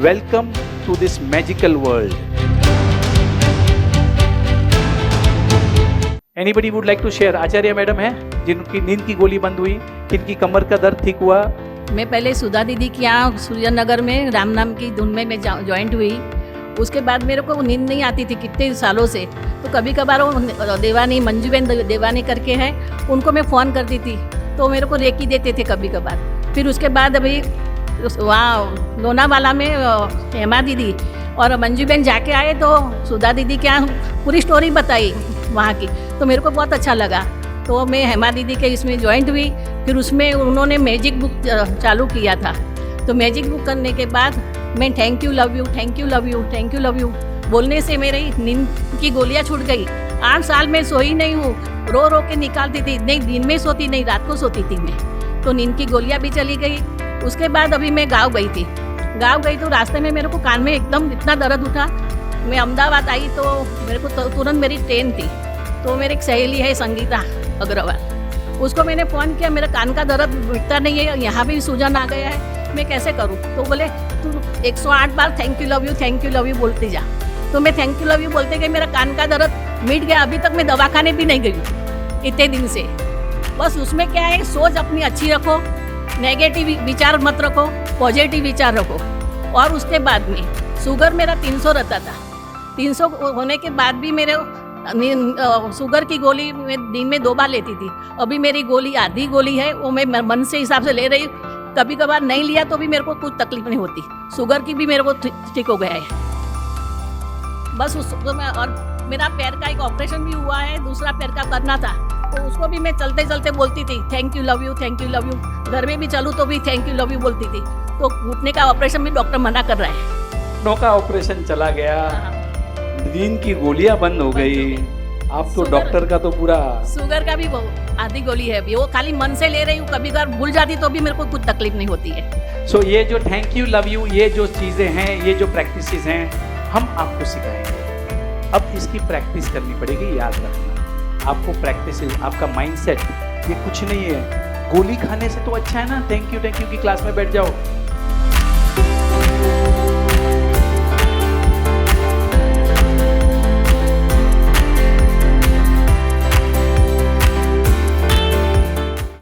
Welcome to this magical world. Anybody would like to share? Acharya madam है जिनकी नींद की गोली बंद हुई, किनकी कमर का दर्द ठीक हुआ? मैं पहले सुधा दीदी के यहाँ सूर्यनगर में राम नाम की धुन में मैं ज्वाइंट हुई। उसके बाद मेरे को नींद नहीं आती थी कितने सालों से, तो कभी कभार वो देवानी मंजूबेन देवानी करके है, उनको मैं फ़ोन करती थी तो मेरे को रेकी देते थे कभी कभार। फिर उसके बाद अभी वहाँ लोनावाला में हेमा दीदी और मंजूबेन जाके आए तो सुधा दीदी के यहाँ पूरी स्टोरी बताई वहाँ की, तो मेरे को बहुत अच्छा लगा। तो मैं हेमा दीदी के इसमें ज्वाइंट हुई। फिर उसमें उन्होंने मैजिक बुक चालू किया था, तो मैजिक बुक करने के बाद मैं thank you love you thank you love you thank you love you बोलने से मेरी नींद की गोलियां छूट गई। 8 साल में सोई नहीं हूँ, रो रो के निकालती थी, नहीं दिन में सोती नहीं रात को सोती थी मैं, तो नींद की गोलियां भी चली गई। उसके बाद अभी मैं गाँव गई थी, गाँव गई तो रास्ते में मेरे को कान में एकदम इतना दर्द उठा। मैं अहमदाबाद आई तो मेरे को तुरंत मेरी ट्रेन थी, तो मेरी एक सहेली है संगीता अग्रवाल, उसको मैंने फ़ोन किया, मेरा कान का दर्द मिटता नहीं है, यहाँ भी सूजन आ गया है, मैं कैसे करूँ? तो बोले तू 108 बार थैंक यू लव यू बोलते जा। तो मैं थैंक यू लव यू बोलते गई, मेरा कान का दर्द मिट गया। अभी तक मैं दवाखाने भी नहीं गई इतने दिन से। बस उसमें क्या है, सोच अपनी अच्छी रखो, नेगेटिव विचार मत रखो, पॉजिटिव विचार रखो। और उसके बाद में शुगर मेरा 300 रहता था, 300 होने के बाद भी मेरे शुगर की गोली मैं दिन में 2 बार लेती थी। अभी मेरी गोली आधी गोली है, वो मैं मन से हिसाब से ले रही हूँ। कभी कभार नहीं लिया तो भी मेरे को कुछ तकलीफ नहीं होती। शुगर की भी मेरे को ठीक हो गया है। बस उसको मैं, और मेरा पैर का एक ऑपरेशन भी हुआ है, दूसरा पैर का करना था, तो उसको भी मैं चलते चलते बोलती थी thank you love you thank you love you. घर में भी चलूँ तो भी थैंक यू लव यू बोलती थी। तो घुटने का ऑपरेशन भी डॉक्टर मना कर रहा है। घुटनों का ऑपरेशन चला गया, नींद की गोलियां बंद हो गई। आप तो डॉक्टर का तो पूरा। शुगर का भी आधी गोली है अभी, वो खाली मन से ले रही हूँ, कभी कभार भूल जाती तो भी मेरे को कुछ तकलीफ नहीं होती है। सो ये जो थैंक यू लव यू, ये जो चीज़ें हैं, ये जो प्रैक्टिसेस हैं, हम आपको सिखाएंगे। अब इसकी प्रैक्टिस करनी पड़ेगी, याद रखना। आपको प्रैक्टिस, आपका माइंडसेट, ये कुछ नहीं है। गोली खाने से तो अच्छा है ना, थैंक यू की क्लास में बैठ जाओ,